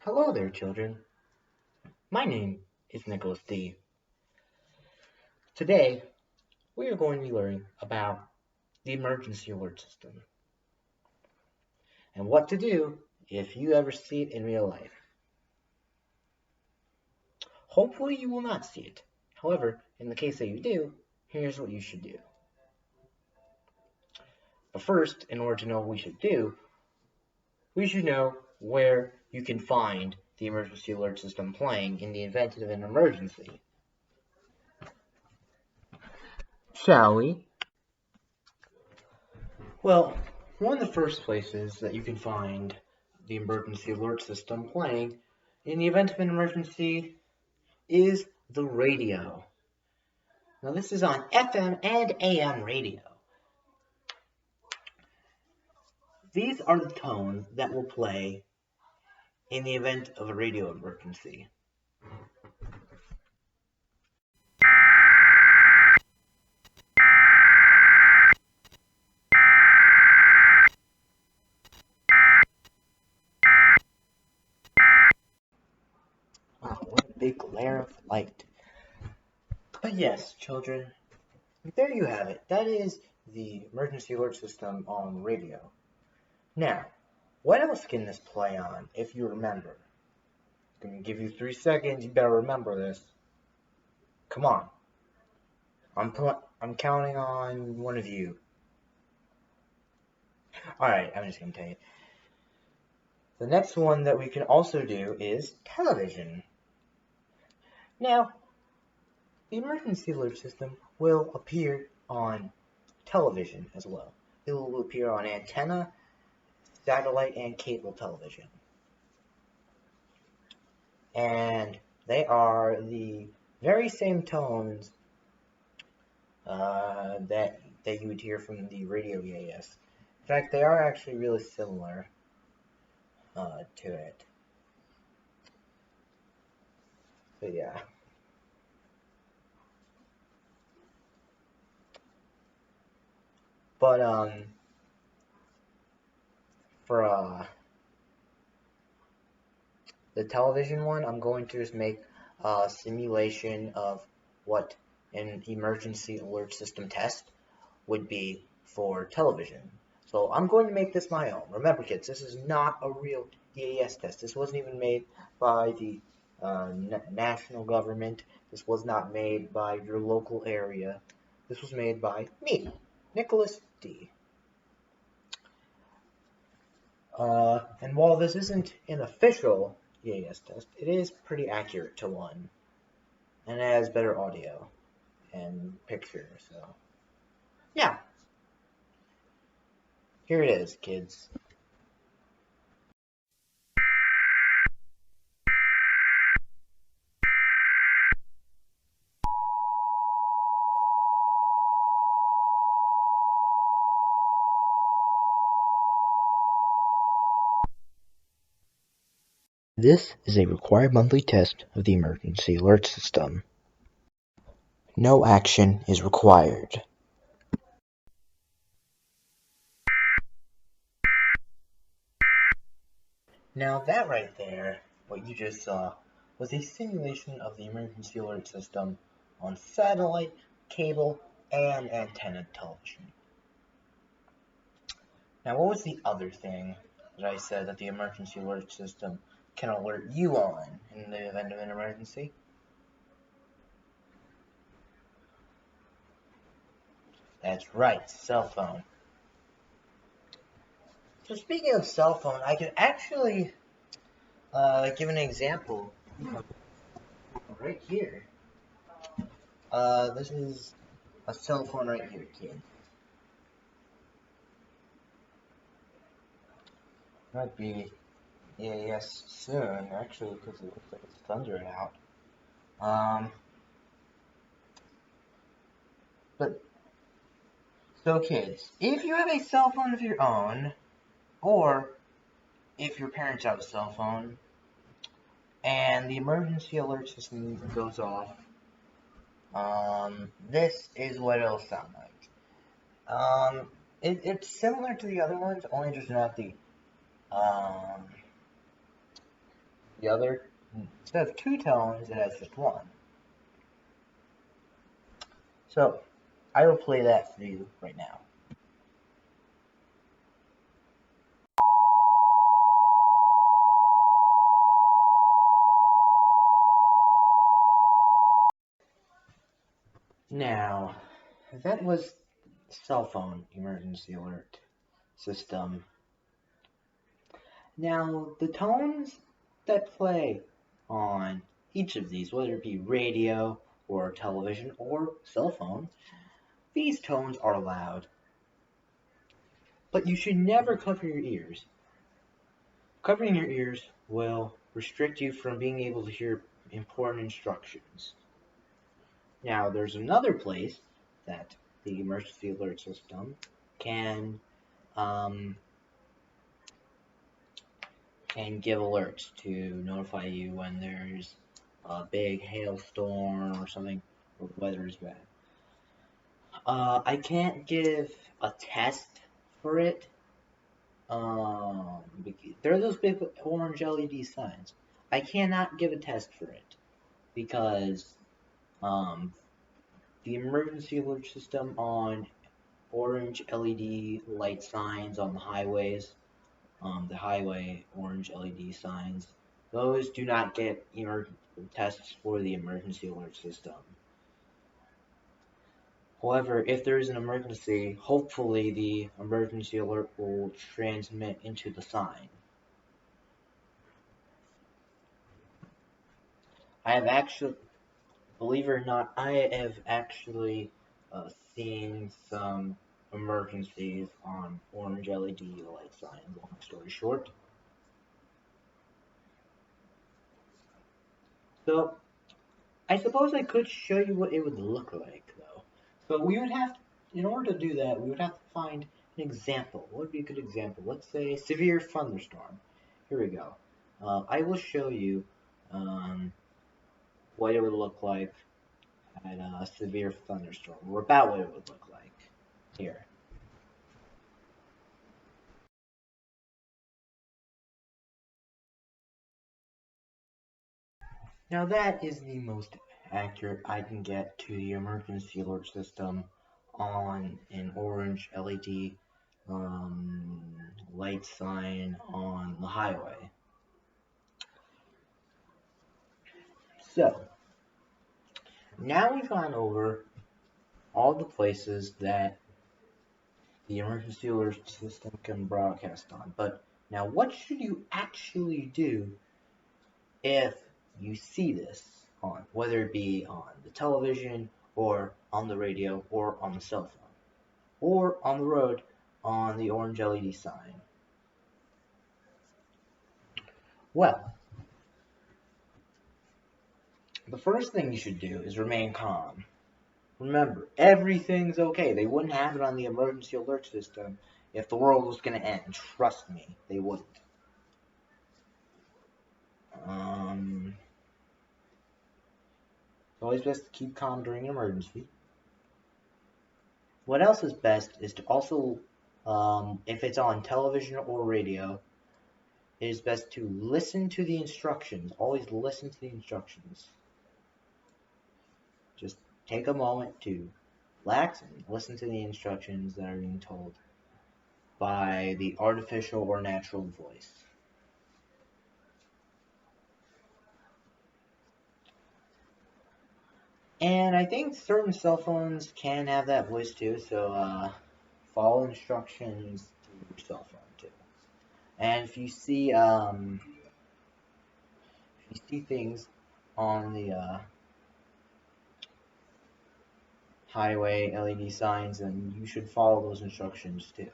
Hello there, children. My name is Nicholas D. Today, we are going to be learning about the emergency alert system and what to do if you ever see it in real life. Hopefully, you will not see it. However, in the case that you do, here's what you should do. But first, in order to know what we should do, we should know where you can find the emergency alert system playing in the event of an emergency. Shall we? Well, one of the first places that you can find the emergency alert system playing in the event of an emergency is the radio. Now, this is on FM and AM radio. These are the tones that will play in the event of a radio emergency. Wow, what a big glare of light. But yes, children, there you have it. That is the emergency alert system on radio. Now, what else can this play on, if you remember? I'm going to give you 3 seconds. You better remember this. Come on. I'm counting on one of you. Alright, I'm just going to tell you. The next one that we can also do is television. Now, the emergency alert system will appear on television as well. It will appear on antenna, satellite, and cable television. And they are the very same tones that you would hear from the radio EAS. In fact, they are actually really similar to it. So yeah. But for the television one, I'm going to just make a simulation of what an emergency alert system test would be for television. So I'm going to make this my own. Remember, kids, this is not a real EAS test. This wasn't even made by the national government. This was not made by your local area. This was made by me, Nicholas D. And while this isn't an official EAS test, it is pretty accurate to one. And it has better audio and picture, so yeah. Here it is, kids. This is a required monthly test of the emergency alert system. No action is required. Now that right there, what you just saw, was a simulation of the emergency alert system on satellite, cable, and antenna television. Now what was the other thing that I said that the emergency alert system can alert you on in the event of an emergency? That's right, cell phone. So speaking of cell phone, I can actually give an example right here. This is a cell phone right here, kid. Might be EAS soon, actually, because it looks like it's thundering out. But so kids, if you have a cell phone of your own, or if your parents have a cell phone, and the emergency alert system goes off, this is what it'll sound like. It's similar to the other ones, only just not the The other, instead of two tones, it has just one. So, I will play that for you right now. Now, that was cell phone emergency alert system. Now, the tones that play on each of these, whether it be radio or television or cell phone, these tones are loud. But you should never cover your ears. Covering your ears will restrict you from being able to hear important instructions. Now, there's another place that the emergency alert system can give alerts to notify you when there's a big hailstorm or something, or the weather is bad. I can't give a test for it. There are those big orange LED signs. I cannot give a test for it because the emergency alert system on orange LED light signs on the highways, the highway orange LED signs, those do not get tests for the emergency alert system. However, if there is an emergency, hopefully the emergency alert will transmit into the sign. I have actually, believe it or not, I have actually seen some emergencies on orange LED light signs, long story short. So, I suppose I could show you what it would look like, though. So we would have, in order to do that, we would have to find an example. What would be a good example? Let's say severe thunderstorm. Here we go. I will show you what it would look like at a severe thunderstorm, or about what it would look like here. Now that is the most accurate I can get to the emergency alert system on an orange LED light sign on the highway. So, now we've gone over all the places that the emergency alert system can broadcast on. But now, what should you actually do if you see this on, whether it be on the television or on the radio or on the cell phone or on the road on the orange LED sign? Well, the first thing you should do is remain calm. Remember, everything's okay. They wouldn't have it on the emergency alert system if the world was going to end. Trust me, they wouldn't. It's always best to keep calm during an emergency. What else is best is to also, if it's on television or radio, it is best to listen to the instructions. Always listen to the instructions. Just take a moment to relax and listen to the instructions that are being told by the artificial or natural voice. And I think certain cell phones can have that voice too, so follow instructions to your cell phone too. And if you see things on the highway LED signs, then you should follow those instructions too.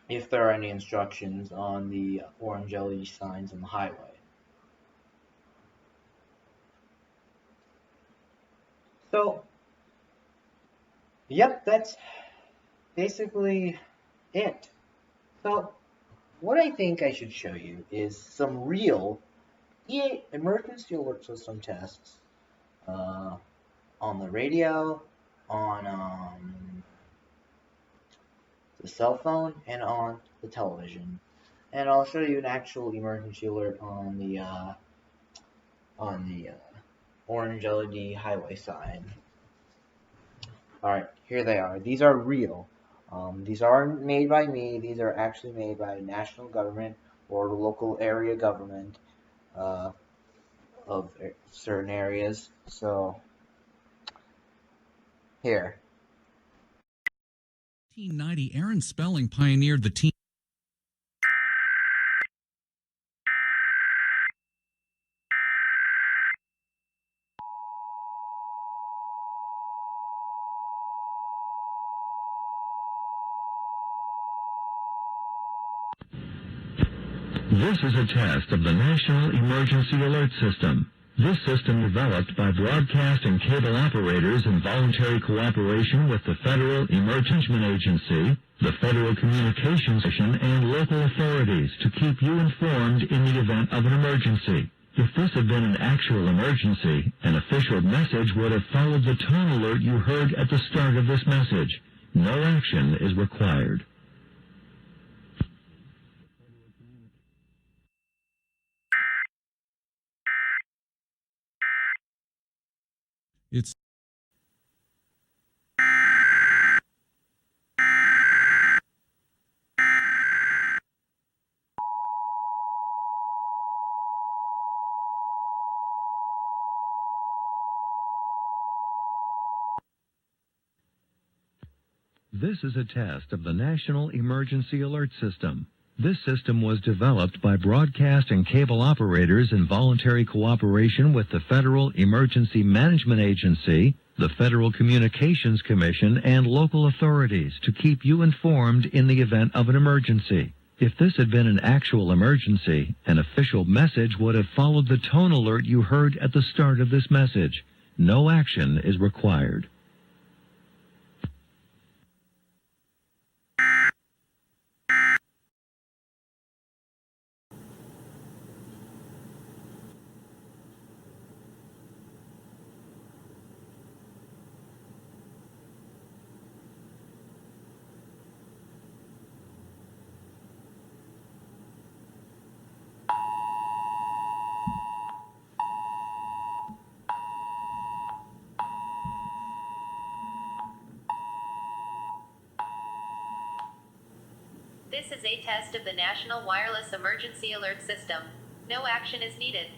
If there are any instructions on the orange LED signs on the highway. So, yep, that's basically it. So, what I think I should show you is some real emergency alert system tests on the radio, on the cell phone, and on the television. and I'll show you an actual emergency alert on the orange LED highway sign. Alright, here they are. These are real. These aren't made by me. These are actually made by national government or local area government of certain areas. So, here. 1990, Aaron Spelling pioneered the team. This is a test of the National Emergency Alert System. This system developed by broadcast and cable operators in voluntary cooperation with the Federal Emergency Agency, the Federal Communications Commission, and local authorities to keep you informed in the event of an emergency. If this had been an actual emergency, an official message would have followed the tone alert you heard at the start of this message. No action is required. It's This is a test of the National Emergency Alert System. This system was developed by broadcast and cable operators in voluntary cooperation with the Federal Emergency Management Agency, the Federal Communications Commission, and local authorities to keep you informed in the event of an emergency. If this had been an actual emergency, an official message would have followed the tone alert you heard at the start of this message. No action is required. This is a test of the National Wireless Emergency Alert System. No action is needed.